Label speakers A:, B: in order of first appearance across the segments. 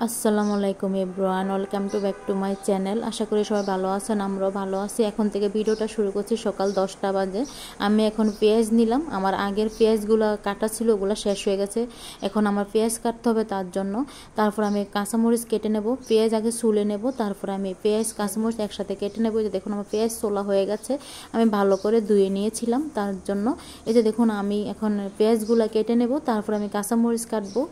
A: আসসালামু আলাইকুম everyone, welcome to back to my channel. আশা করি সবাই ভালো আছেন, আমরাও ভালো আছি। এখন থেকে ভিডিওটা শুরু করছি সকাল 10টা বাজে। আমি এখন পেঁয়াজ নিলাম, আমার আগের পেঁয়াজগুলো কাটা ছিল, ওগুলো শেষ হয়ে গেছে। এখন আমার পেঁয়াজ কাটতে হবে, তার জন্য তারপর আমি কাঁচামরিচ কেটে নেব। পেঁয়াজ আগে ছুলে নেব, তারপর আমি পেঁয়াজ কাঁচামরিচ একসাথে কেটে নেব। এই যে দেখুন আমার পেঁয়াজ ছোলা হয়ে গেছে, আমি ভালো করে ধুয়ে নিয়েছিলাম তার জন্য। এই যে দেখুন আমি এখন পেঁয়াজগুলো কেটে নেব, তারপর আমি কাঁচামরিচ কাটবো।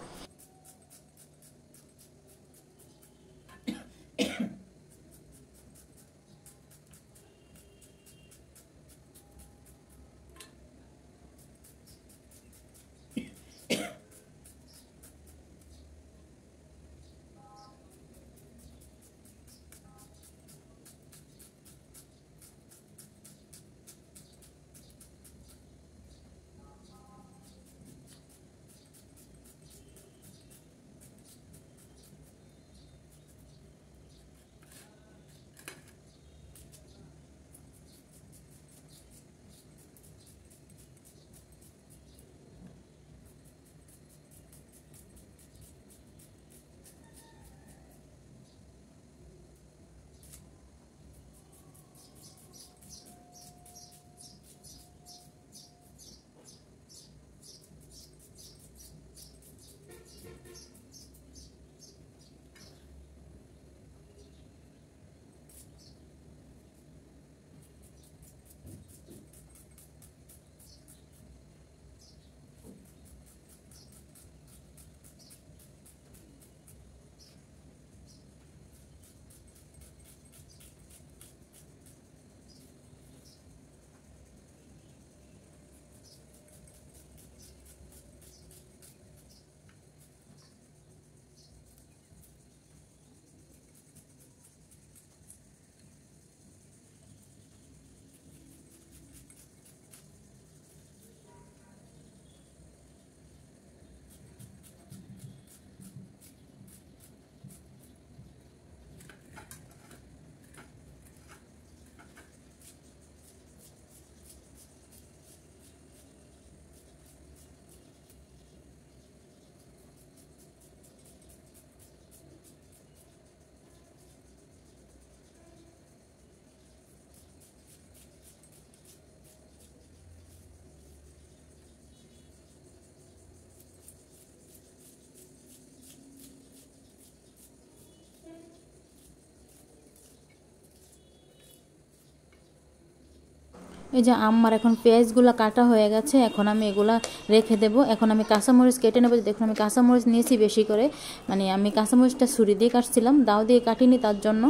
A: এই যে আমার এখন পেঁয়াজগুলো কাটা হয়ে গেছে, এখন আমি এগুলা রেখে দেব। এখন আমি কাঁচামরিচ কেটে নেবো। দেখুন আমি কাঁচামরিচ নিয়েছি বেশি করে, মানে আমি কাঁচামরিচটা ছুরি দিয়ে কাটছিলাম, দাও দিয়ে কাটিনি, তার জন্য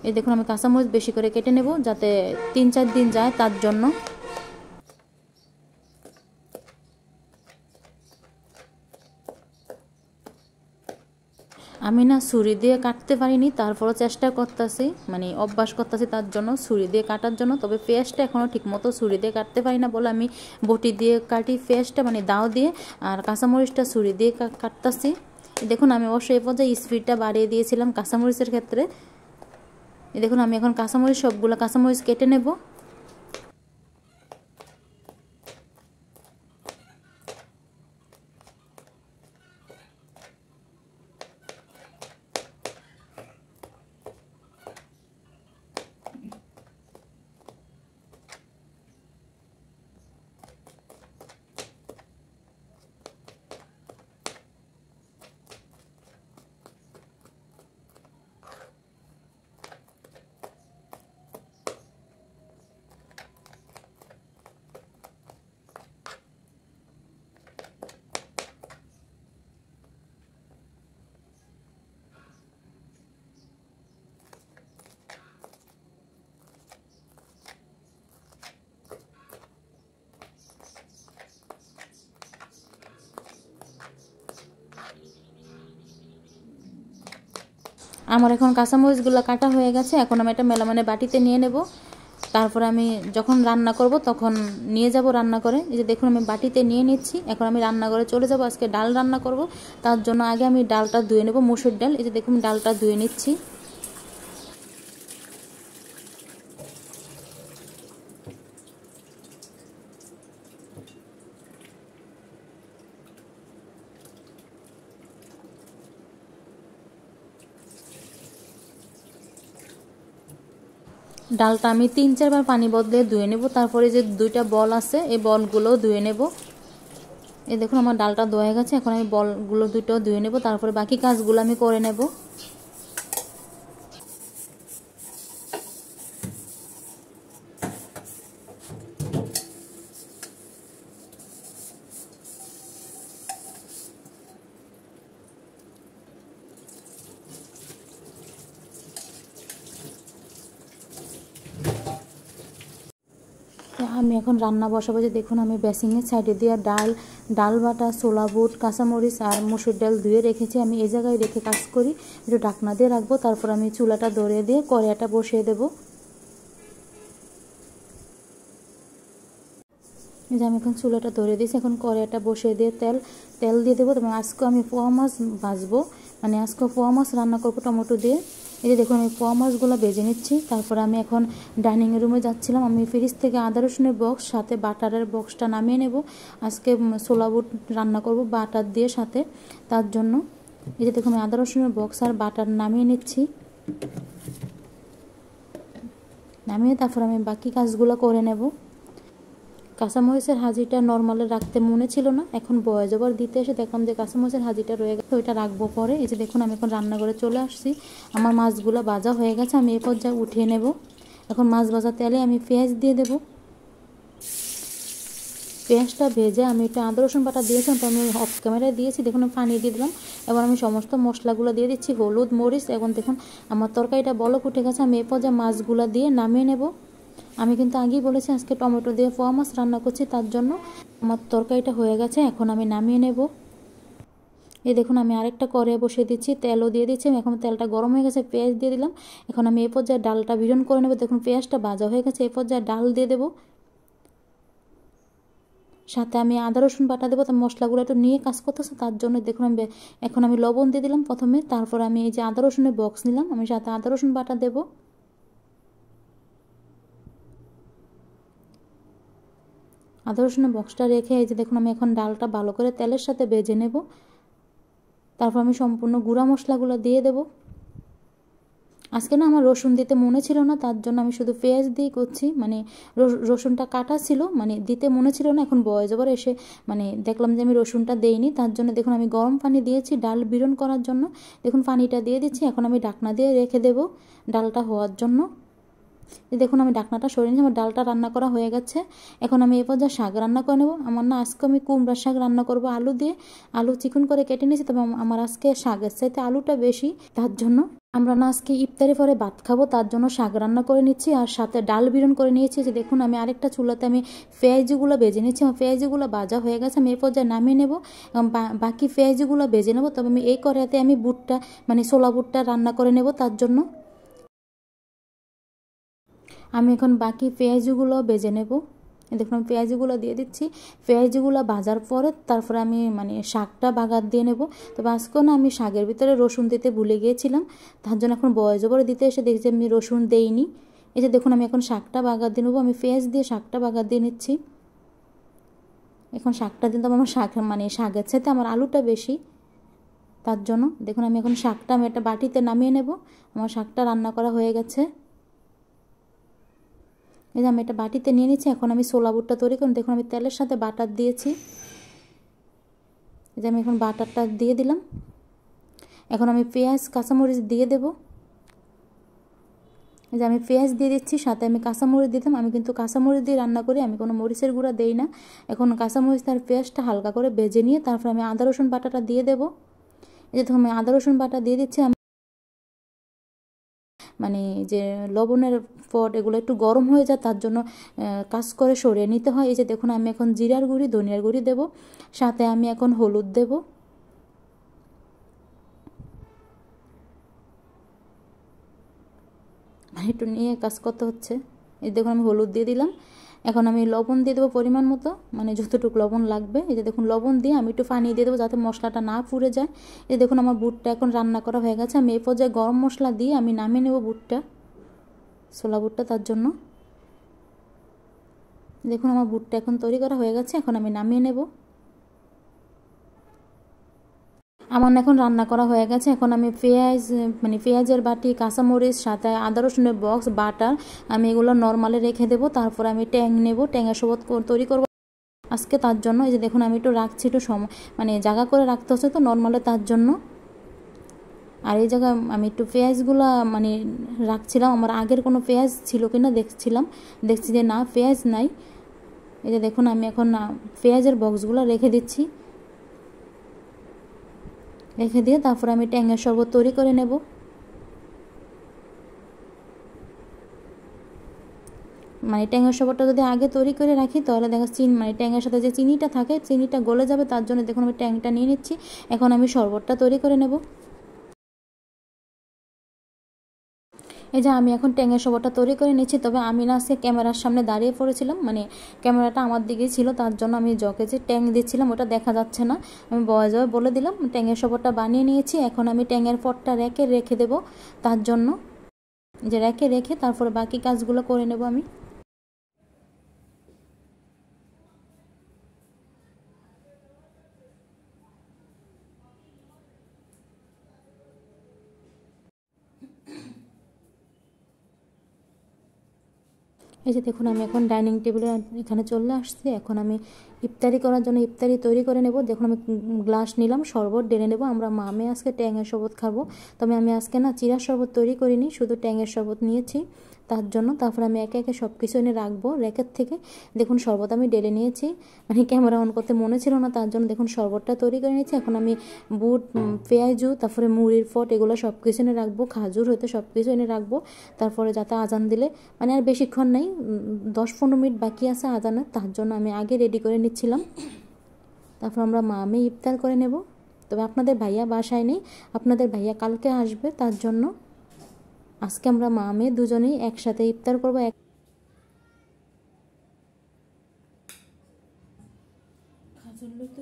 A: এই দেখুন আমি কাঁচামরিচ বেশি করে কেটে নেব, যাতে 3-4 দিন যায় তার জন্য। আমি না ছুরি দিয়ে কাটতে পারিনি, তারপরও চেষ্টা করতেছি, মানে অভ্যাস করতেছি তার জন্য ছুরি দিয়ে কাটার জন্য। তবে পেঁয়াজটা এখনও ঠিক মতো ছুরি দিয়ে কাটতে পারি না বলে আমি বটি দিয়ে কাটি পেঁয়াজটা, মানে দাও দিয়ে। আর কাঁচামরিচটা ছুরি দিয়ে কাটতেছি। দেখুন আমি অবশ্য এই পর্যায়ে স্পিডটা বাড়িয়ে দিয়েছিলাম কাঁচামরিচের ক্ষেত্রে। দেখুন আমি এখন কাঁচামরিচ সবগুলো কাঁচামরিচ কেটে নেব। আমার এখন কাঁচামরিচগুলো কাটা হয়ে গেছে, এখন আমি একটা মেলামানের বাটিতে নিয়ে নেব। তারপর আমি যখন রান্না করব তখন নিয়ে যাব রান্না করে। এই যে দেখুন আমি বাটিতে নিয়ে নিচ্ছি, এখন আমি রান্নাঘরে চলে যাব। আজকে ডাল রান্না করব, তার জন্য আগে আমি ডালটা ধুয়ে নেব, মুসুর ডাল। এই যে দেখুন ডালটা ধুয়ে নিচ্ছি। ডালটা আমি 3-4 বার পানি বদলে ধুয়ে নেব। তারপরে যে দুইটা বল আছে এই বলগুলো ধুয়ে নেব। এই দেখুন আমার ডালটা ধোয়া হয়ে গেছে। এখন আমি বলগুলো দুটো ধুয়ে নেব, তারপরে বাকি কাজগুলো আমি করে নেব। আমি এখন রান্না বসাবো। যে দেখুন আমি বেসিনের সাইডে দিয়ে ডাল বাটা, ছোলা বুট, কাঁচামরিচ আর মসুর ডাল ধুয়ে রেখেছি। আমি এই জায়গায় রেখে কাজ করি, একটু ঢাকনা দিয়ে রাখবো। তারপর আমি চুলাটা ধরিয়ে দিয়ে কড়াইটা বসিয়ে দেবো। এই যে আমি এখন চুলাটা ধরে দিয়েছি, এখন কড়াইটা বসিয়ে দিয়ে তেল দিয়ে দেবো। তবে আজকে আমি পোয়া মাছ ভাজবো, মানে আজকে পোয়া মাছ রান্না করবো টমেটো দিয়ে। এই যে দেখুন আমি পোয়া মাছগুলো ভেজে নিচ্ছি। তারপরে আমি এখন ডাইনিং রুমে যাচ্ছিলাম। আমি ফ্রিজ থেকে আদা রসুনের বক্স সাথে বাটারের বক্সটা নামিয়ে নেব। আজকে ছোলা বুট রান্না করব বাটার দিয়ে সাথে, তার জন্য এই যে দেখুন আমি আদা রসুনের বক্স আর বাটার নামিয়ে নিচ্ছি। নামিয়ে তারপর আমি বাকি কাজগুলো করে নেব। কাঁচামরিচের হাজিটা নর্মালে রাখতে মনে ছিল না, এখন বয়ে যাবার দিতে এসে দেখলাম যে কাঁচামরিচের হাজিটা রয়ে গেছে, ওইটা রাখবো পরে। এই যে দেখুন আমি এখন রান্নাঘরে চলে আসছি। আমার মাছগুলো ভাজা হয়ে গেছে, আমি এই পর্যায়ে উঠিয়ে নেব। এখন মাছ ভাজা তেলে আমি পেঁয়াজ দিয়ে দেব। পেঁয়াজটা ভেজে আমি একটু আদা রসুন বাটা দিয়েছিলাম, তো আমি অফ ক্যামেরায় দিয়েছি। দেখুন আমি পানি দিয়ে দিলাম। এবার আমি সমস্ত মশলাগুলো দিয়ে দিচ্ছি, হলুদ, মরিচ। এখন দেখুন আমার তরকারিটা বলক উঠে গেছে, আমি এই পর্যায়ে মাছগুলো দিয়ে নামিয়ে নেব। আমি কিন্তু আগেই বলেছি আজকে টমেটো দিয়ে পোয়া মাছ রান্না করছি, তার জন্য আমার তরকারিটা হয়ে গেছে। এখন আমি নামিয়ে নেব। এই দেখুন আমি আরেকটা কড়াই বসিয়ে দিচ্ছি, তেলও দিয়ে দিচ্ছি। এখন তেলটা গরম হয়ে গেছে, পেঁয়াজ দিয়ে দিলাম। এখন আমি এই পর্যায়ে ডালটা ভিজন করে নেব। দেখুন পেঁয়াজটা ভাজা হয়ে গেছে, এই পর্যায়ে ডাল দিয়ে দেবো। সাথে আমি আদা রসুন বাটা দেবো। তো মশলাগুলো একটু নিয়ে কাজ করতেছে, তার জন্য দেখুন আমি এখন আমি লবণ দিয়ে দিলাম প্রথমে। তারপর আমি এই যে আদা রসুনের বক্স নিলাম, আমি সাথে আদা রসুন বাটা দেবো। আদা রসুনের বক্সটা রেখে এই যে দেখুন আমি এখন ডালটা ভালো করে তেলের সাথে ভেজে নেব। তারপর আমি সম্পূর্ণ গুঁড়া মশলাগুলো দিয়ে দেব। আজকে না আমার রসুন দিতে মনে ছিল না, তার জন্য আমি শুধু পেঁয়াজ দিয়ে করছি। মানে রসুনটা কাটা ছিল, মানে দিতে মনে ছিল না। এখন বয়ে যাবার এসে মানে দেখলাম যে আমি রসুনটা দেইনি, তার জন্য দেখুন আমি গরম পানি দিয়েছি ডাল বিরন করার জন্য। দেখুন পানিটা দিয়ে দিচ্ছি। এখন আমি ঢাকনা দিয়ে রেখে দেব ডালটা হওয়ার জন্য। দেখুন আমি ঢাকনাটা সরিয়ে নিয়েছি, আমার ডালটা রান্না করা হয়ে গেছে। এখন আমি এই পর্যায়ে শাক রান্না করে নেব। আমার না আজকে আমি কুমড়ার শাক রান্না করব আলু দিয়ে। আলু চিকন করে কেটে নিয়েছি, তবে আমার আজকে শাকের চাইতে আলুটা বেশি, তার জন্য আমরা না আজকে ইফতারি পরে ভাত খাবো, তার জন্য শাক রান্না করে নিচ্ছি আর সাথে ডাল বিরন করে নিয়েছি। যে দেখুন আমি আরেকটা চুলাতে আমি পেঁয়াজগুলো ভেজে নিচ্ছি। আমার পেঁয়াজগুলো ভাজা হয়ে গেছে, আমি এই পর্যায়ে নামিয়ে নেব। বাকি পেঁয়াজগুলো ভেজে নেব। তবে আমি এই কড়াইতে আমি বুটটা মানে ছোলা বুটটা রান্না করে নেব, তার জন্য আমি এখন বাকি পেঁয়াজগুলো ভেজে নেব। দেখুন আমি পেঁয়াজগুলো দিয়ে দিচ্ছি। পেঁয়াজগুলো ভাজার পরে তারপরে আমি মানে শাকটা বাগার দিয়ে নেব। তবে আজকেও না আমি শাকের ভিতরে রসুন দিতে ভুলে গিয়েছিলাম, তার জন্য এখন বয়স জবরে দিতে এসে দেখছি আমি রসুন দেইনি। এই যে দেখুন আমি এখন শাকটা বাগার দিয়ে নেবো। আমি পেঁয়াজ দিয়ে শাকটা বাগার দিয়ে নিচ্ছি। এখন শাকটা দিতে আমার শাক মানে শাকের সাথে আমার আলুটা বেশি, তার জন্য দেখুন আমি এখন শাকটা আমি একটা বাটিতে নামিয়ে নেব। আমার শাকটা রান্না করা হয়ে গেছে। এই যে আমি এটা বাটিতে নিয়ে নিচ্ছি। এখন আমি ছোলা বুটটা তৈরি করুন। দেখুন আমি তেলের সাথে বাটার দিয়েছি। এই যে আমি এখন বাটারটা দিয়ে দিলাম। এখন আমি পেঁয়াজ কাঁচামরিচ দিয়ে দেব। এই যে আমি পেঁয়াজ দিয়ে দিচ্ছি, সাথে আমি কাঁচামরিচ দিতাম। আমি কিন্তু কাঁচামরিচ দিয়ে রান্না করি, আমি কোনো মরিচের গুঁড়া দেই না। এখন কাঁচামরিচ তার পেঁয়াজটা হালকা করে ভেজে নিয়ে তারপর আমি আদা রসুন বাটাটা দিয়ে দেব। এই যে দেখুন আমি আদা রসুন বাটা দিয়ে দিচ্ছি। মানে যে লবণের পট এগুলো একটু গরম হয়ে যায়, তার জন্য কাজ করে সরিয়ে নিতে হয়। এই যে দেখুন আমি এখন জিরার গুঁড়ি, ধনিয়ার গুঁড়ি দেব, সাথে আমি এখন হলুদ দেব। মানে একটু নিয়ে কাজ করতে হচ্ছে। এই দেখুন আমি হলুদ দিয়ে দিলাম। এখন আমি লবণ দিয়ে দেবো পরিমাণ মতো, মানে যতটুকু লবণ লাগবে। এই যে দেখুন লবণ দিয়ে আমি একটু পানি দিয়ে দেবো যাতে মশলাটা না পুড়ে যায়। এই দেখুন আমার বুটটা এখন রান্না করা হয়ে গেছে। আমি এই পর্যায়ে গরম মশলা দিয়ে আমি নামিয়ে নেব বুটটা, ছোলা বুটটা, তার জন্য দেখুন আমার বুটটা এখন তৈরি করা হয়ে গেছে। এখন আমি নামিয়ে নেব। আমার এখন রান্না করা হয়ে গেছে। এখন আমি পেঁয়াজ মানে পেঁয়াজের বাটি, কাঁচামরিচ, সাথে আদা রসুনের বক্স, বাটার আমি এগুলো নর্মালে রেখে দেবো। তারপর আমি ট্যাং নেব, ট্যাঙের শরবত তৈরি করব আজকে। তার জন্য এই যে দেখুন আমি একটু রাখছি, একটু সময় মানে জায়গা করে রাখতে হচ্ছে তো নর্মালে, তার জন্য। আর এই জায়গায় আমি একটু পেঁয়াজগুলো মানে রাখছিলাম, আমার আগের কোনো পেঁয়াজ ছিল কিনা দেখছি যে না, পেঁয়াজ নাই। এই যে দেখুন আমি এখন পেঁয়াজের বক্সগুলো রেখে দিচ্ছি, রেখে দিয়ে তারপর আমি ট্যাঙের শরবত তৈরি করে নেব। মানে ট্যাঙের শরবতটা যদি আগে তৈরি করে রাখি তাহলে দেখা মানে ট্যাঙের সাথে যে চিনিটা থাকে, চিনিটা গলে যাবে, তার জন্য দেখুন আমি ট্যাংটা নিয়ে নিচ্ছি। এখন আমি শরবতটা তৈরি করে নেব। এই যে আমি এখন ট্যাঙের শরবতটা তৈরি করে নিচ্ছি। তবে আমি না আজকে ক্যামেরার সামনে দাঁড়িয়ে পড়েছিলাম, মানে ক্যামেরাটা আমার দিকেই ছিল, তার জন্য আমি জগে যে ট্যাং দিচ্ছিলাম ওটা দেখা যাচ্ছে না। আমি বয়ে বলে দিলাম ট্যাঙের শরবতটা বানিয়ে নিয়েছি। এখন আমি ট্যাঙের পটটা রেখে দেবো, তার জন্য যে রেখে তারপরে বাকি কাজগুলো করে নেব আমি। এই যে দেখুন আমি এখন ডাইনিং টেবিলে এখানে চলে আসছি। এখন আমি ইফতারি করার জন্য ইফতারি তৈরি করে নেব। দেখুন আমি গ্লাস নিলাম, শরবত ঢেলে নেব। আমরা মামে আজকে ট্যাঙের শরবত খাবো, তবে আমি আজকে না চিরার শরবত তৈরি করিনি, শুধু ট্যাঙের শরবত নিয়েছি তার জন্য। তারপর আমি একে একে সব কিছু এনে রাখবো র্যাকের থেকে। দেখুন শরবত আমি ঢেলে নিয়েছি, মানে ক্যামেরা অন করতে মনে ছিল না, তার জন্য দেখুন শরবতটা তৈরি করে নিয়েছি। এখন আমি বুট, পেঁয়াজু, তারপরে মুড়ির ফট এগুলো সব কিছু এনে রাখবো, খাজুর হইতে সব কিছু এনে রাখবো। তারপরে যাতে আজান দিলে, মানে আর বেশিক্ষণ নেই, 10-15 মিনিট বাকি আছে আজানের, তার জন্য আমি আগে রেডি করে নিচ্ছিলাম। তারপর আমরা মামে ইফতার করে নেব। তবে আপনাদের ভাইয়া বাসায় নেই, আপনাদের ভাইয়া কালকে আসবে, তার জন্য আজকে আমরা মামে দুজনেই একসাথে ইফতার করবো। খাজুর লইতে